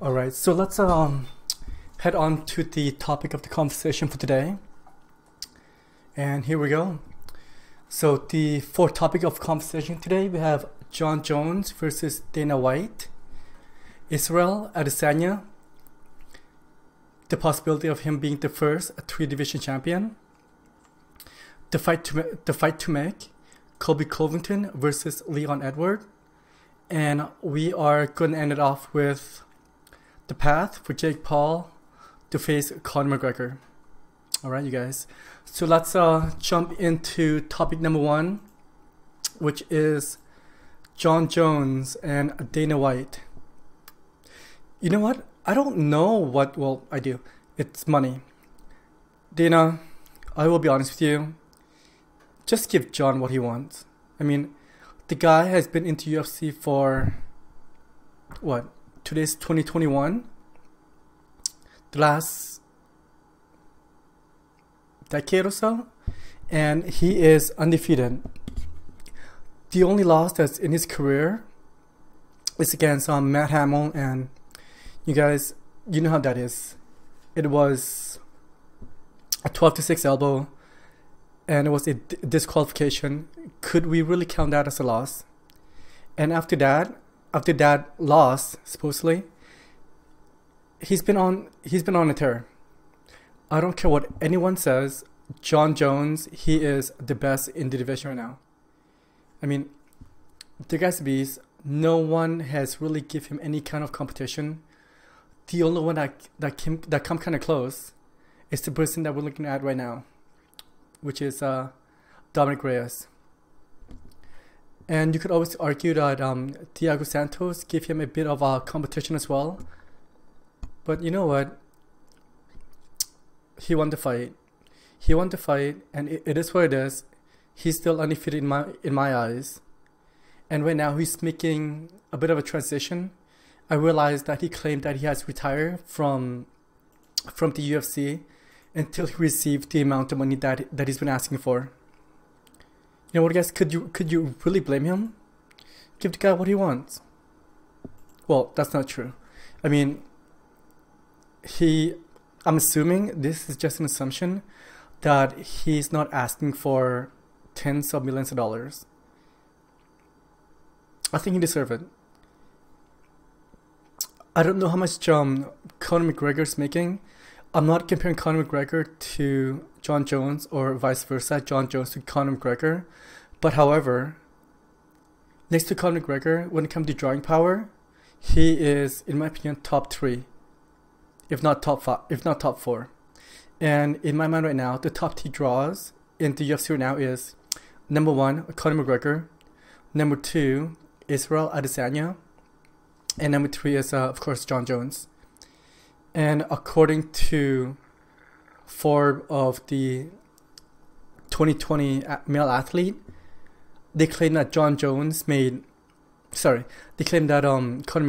All right, so let's head on to the topic of the conversation for today. And here we go. So the fourth topic of conversation today, we have Jon Jones versus Dana White, Israel Adesanya, the possibility of him being the first three-division champion, the fight to make, Colby Covington versus Leon Edwards, and we are going to end it off with the path for Jake Paul to face Conor McGregor. All right, you guys. So let's jump into topic number one, which is Jon Jones and Dana White. You know what? I don't know what, well, I do. It's money. Dana, I will be honest with you. Just give Jon what he wants. I mean, the guy has been into UFC for, what? Today's 2021. The last decade or so. And he is undefeated. The only loss that's in his career is against Matt Hamill, and you guys, you know how that is. It was a 12-6 elbow, and it was a disqualification. Could we really count that as a loss? And after that loss, supposedly, he's been on a tear. I don't care what anyone says. Jon Jones, he is the best in the division right now. I mean, the guy's a beast. No one has really given him any kind of competition. The only one that come kind of close is the person that we're looking at right now, which is Dominic Reyes. And you could always argue that Thiago Santos gave him a bit of a competition as well. But you know what? He won the fight. And it is what it is. He's still undefeated in my eyes. And right now he's making a bit of a transition. I realized that he claimed that he has retired from the UFC until he received the amount of money that he's been asking for. You know what, guys? Could you really blame him? Give the guy what he wants. Well, that's not true. I mean, I'm assuming, this is just an assumption, that he's not asking for tens of millions of dollars. I think he deserves it. I don't know how much Conor McGregor's making. I'm not comparing Conor McGregor to Jon Jones or vice versa, Jon Jones to Conor McGregor. But however, next to Conor McGregor, when it comes to drawing power, he is, in my opinion, top 3. If not top 5, if not top 4. And in my mind right now, the top 3 draws in the UFC right now is number 1, Conor McGregor. Number 2, Israel Adesanya. And number 3 is, of course, Jon Jones. And according to Forbes of the 2020 male athlete, they claim that Conor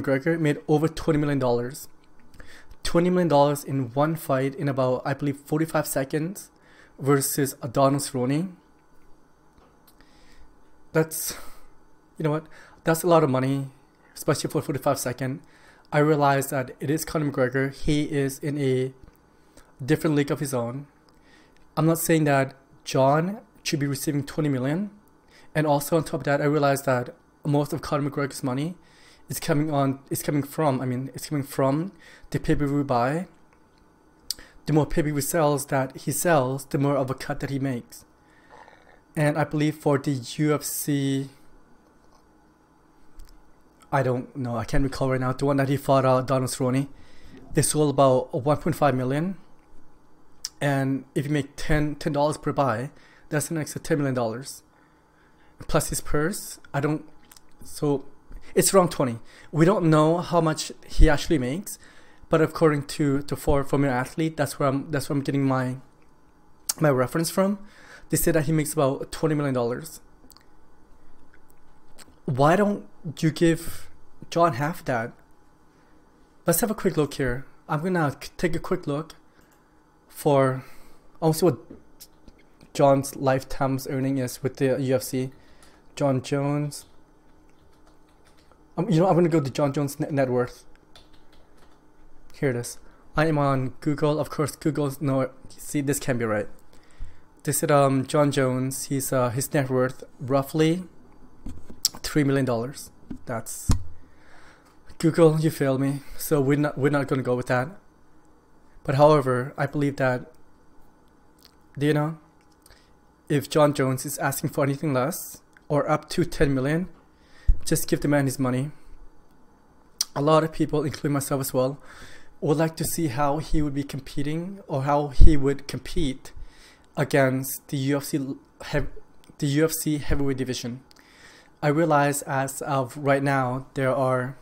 McGregor made over $20 million. $20 million in one fight in about, I believe, 45 seconds versus Donald Cerrone. That's, you know what, that's a lot of money, especially for 45 seconds. I realized that it is Conor McGregor. He is in a different league of his own. I'm not saying that Jon should be receiving $20 million. And also on top of that, I realized that most of Conor McGregor's money is coming from the pay-per-view buy. The more pay-per-view sales that he sells, the more of a cut that he makes. And I believe for the UFC, I don't know, I can't recall right now, the one that he fought Donald Cerrone, they sold about 1.5 million. And if you make $10 per buy, that's an extra $10 million. Plus his purse, so it's around 20. We don't know how much he actually makes, but according to Forbes from your athlete, that's where I'm getting my reference from. They say that he makes about $20 million. Why don't you give Jon half that? Let's have a quick look here. I'm gonna take a quick look for also what Jon's lifetime's earning is with the UFC. Jon Jones. I'm gonna go to Jon Jones' net worth. Here it is. I am on Google. Of course, Google's no. See, this can't be right. This is Jon Jones. He's his net worth roughly $3 million. That's Google. You failed me. So we're not going to go with that. But however, I believe that, do you know, if Jon Jones is asking for anything less or up to 10 million, just give the man his money. A lot of people, including myself as well, would like to see how he would be competing or how he would compete against the UFC heavyweight division. I realize as of right now there are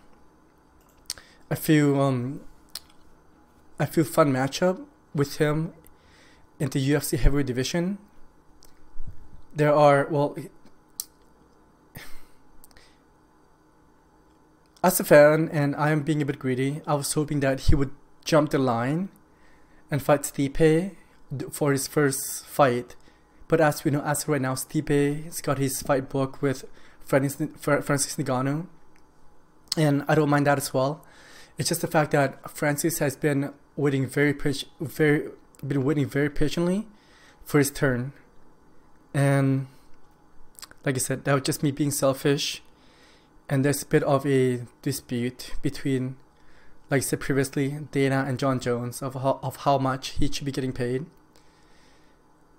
a few fun matchup with him in the UFC heavyweight division. There are, well, as a fan, and I am being a bit greedy, I was hoping that he would jump the line and fight Stipe for his first fight. But as we know, as of right now, Stipe has got his fight book with Francis Ngannou, and I don't mind that as well. It's just the fact that Francis has been waiting very patiently for his turn, and like I said, that was just me being selfish. And there's a bit of a dispute between, like I said previously, Dana and Jon Jones of how much he should be getting paid.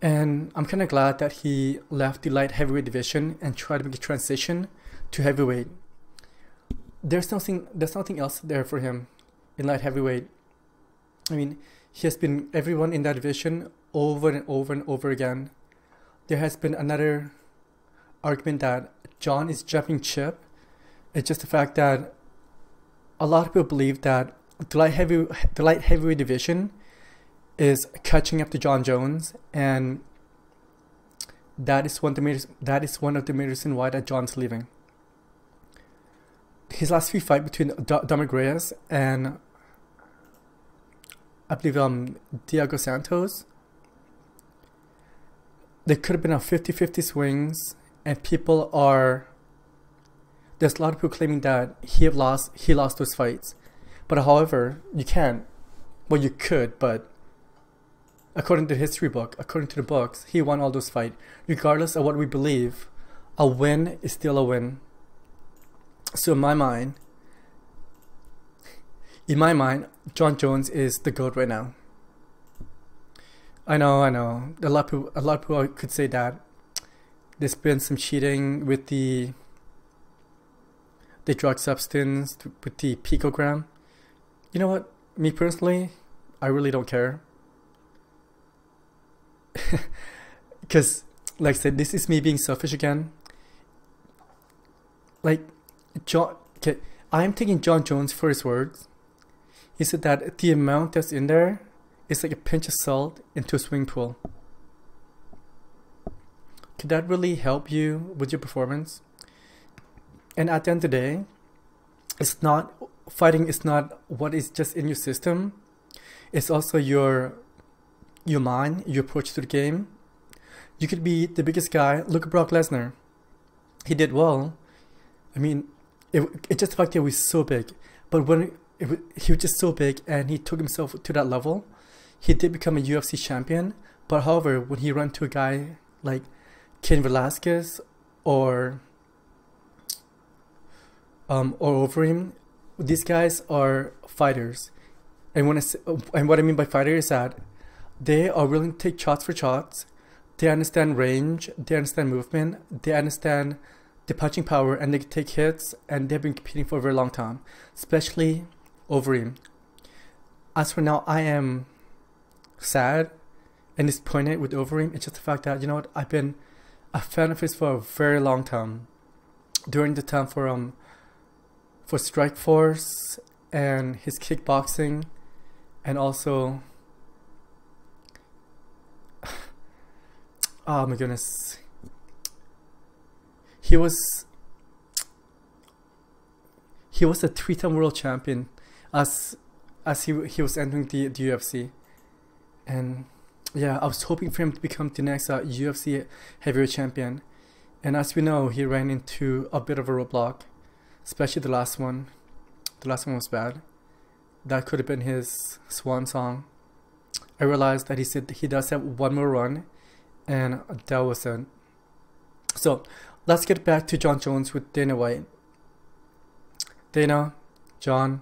And I'm kind of glad that he left the light heavyweight division and tried to make a transition to heavyweight. There's nothing else there for him in light heavyweight. I mean, he has been everyone in that division over and over and over again. There has been another argument that Jon is jumping ship. It's just the fact that a lot of people believe that the light heavyweight division is catching up to Jon Jones, and that is one of the main reasons why that Jon's leaving. His last few fights between Dominic Reyes and I believe Diego Santos, there could have been a 50-50 swings, and there's a lot of people claiming that he lost those fights. But however, you can't. Well, you could, but according to the history book, according to the books, he won all those fights. Regardless of what we believe, a win is still a win. So in my mind, Jon Jones is the GOAT right now. I know. A lot of people could say that there's been some cheating with the drug substance, with the picogram. You know what? Me personally, I really don't care. Because, like I said, this is me being selfish again. Like, I am taking Jon Jones for his words. He said that the amount that's in there is like a pinch of salt into a swimming pool. Could that really help you with your performance? And at the end of the day, fighting is not what is just in your system. It's also your mind, your approach to the game. You could be the biggest guy. Look at Brock Lesnar. He did well. I mean, it's just the fact that he was so big. But he was just so big and he took himself to that level, he did become a UFC champion. But however, when he ran to a guy like Cain Velasquez or over him, these guys are fighters. And what I mean by fighter is that they are willing to take shots for shots. They understand range, they understand movement, they understand the punching power, and they can take hits, and they've been competing for a very long time, especially over him. As for now, I am sad and disappointed with Overeem. It's just the fact that, you know what, I've been a fan of his for a very long time. During the time for Strikeforce and his kickboxing, and also oh my goodness, he was a 3-time world champion as he was entering the UFC. And yeah, I was hoping for him to become the next UFC heavyweight champion. And as we know, he ran into a bit of a roadblock, especially the last one. The last one was bad. that could have been his swan song. I realized that he said he does have one more run, and that was it. So let's get back to Jon Jones with Dana White. Dana, Jon,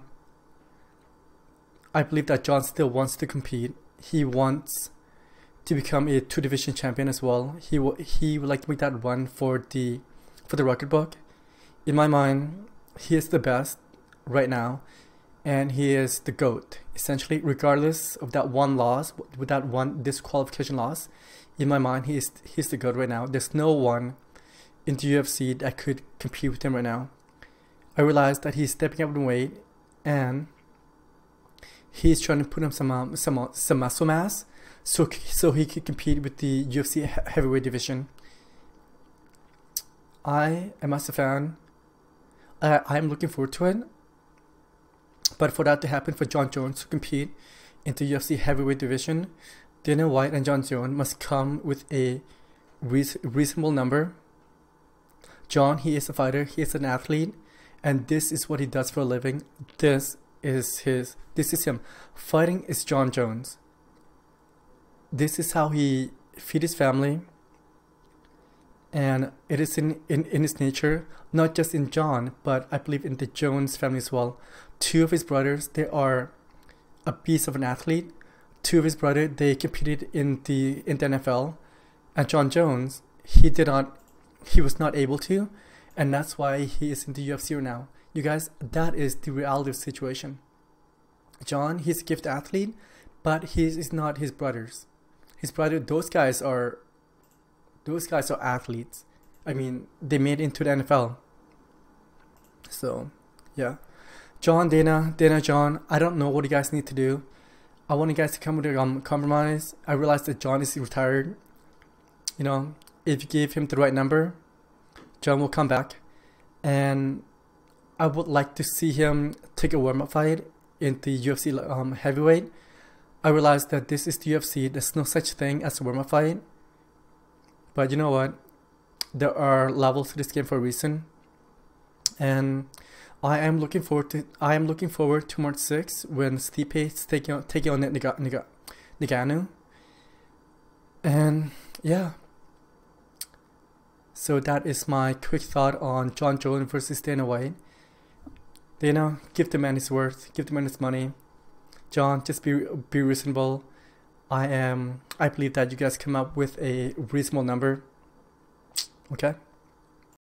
I believe that Jon still wants to compete. He wants to become a 2-division champion as well. He would like to make that run for the record book. In my mind, he is the best right now, and he is the GOAT. Essentially, regardless of that one loss, with that one disqualification loss, in my mind, he's the GOAT right now. There's no one in the UFC that could compete with him right now. I realized that he's stepping up in weight, and he's trying to put him some muscle mass, so he could compete with the UFC heavyweight division. I am as a fan. I'm looking forward to it. But for that to happen, for Jon Jones to compete in the UFC heavyweight division, Dana White and Jon Jones must come with a reasonable number. Jon, he is a fighter, he is an athlete, and this is what he does for a living. This is him. Fighting is Jon Jones. This is how he feeds his family, and it is in his nature, not just in Jon, but I believe in the Jones family as well. 2 of his brothers, they are a beast of an athlete. 2 of his brothers, they competed in the NFL, and Jon Jones, he was not able to, and that's why he is in the UFC right now. You guys, that is the reality of the situation. Jon, he's a gifted athlete, but he is not his brothers. His brother, those guys are athletes. I mean, they made it into the NFL. So, yeah. Jon, Dana, Jon, I don't know what you guys need to do. I want you guys to come with a compromise. I realize that Jon is retired. You know, if you give him the right number, Jon will come back. And I would like to see him take a warm-up fight in the UFC heavyweight. I realize that this is the UFC. There's no such thing as a warm-up fight. But you know what? There are levels to this game for a reason. And I am looking forward to March 6th when Stipe is taking on Ngannou. And yeah. So that is my quick thought on Jon Jones versus Dana White. Dana, give the man his worth, give the man his money. Jon, just be reasonable. I believe that you guys come up with a reasonable number. Okay?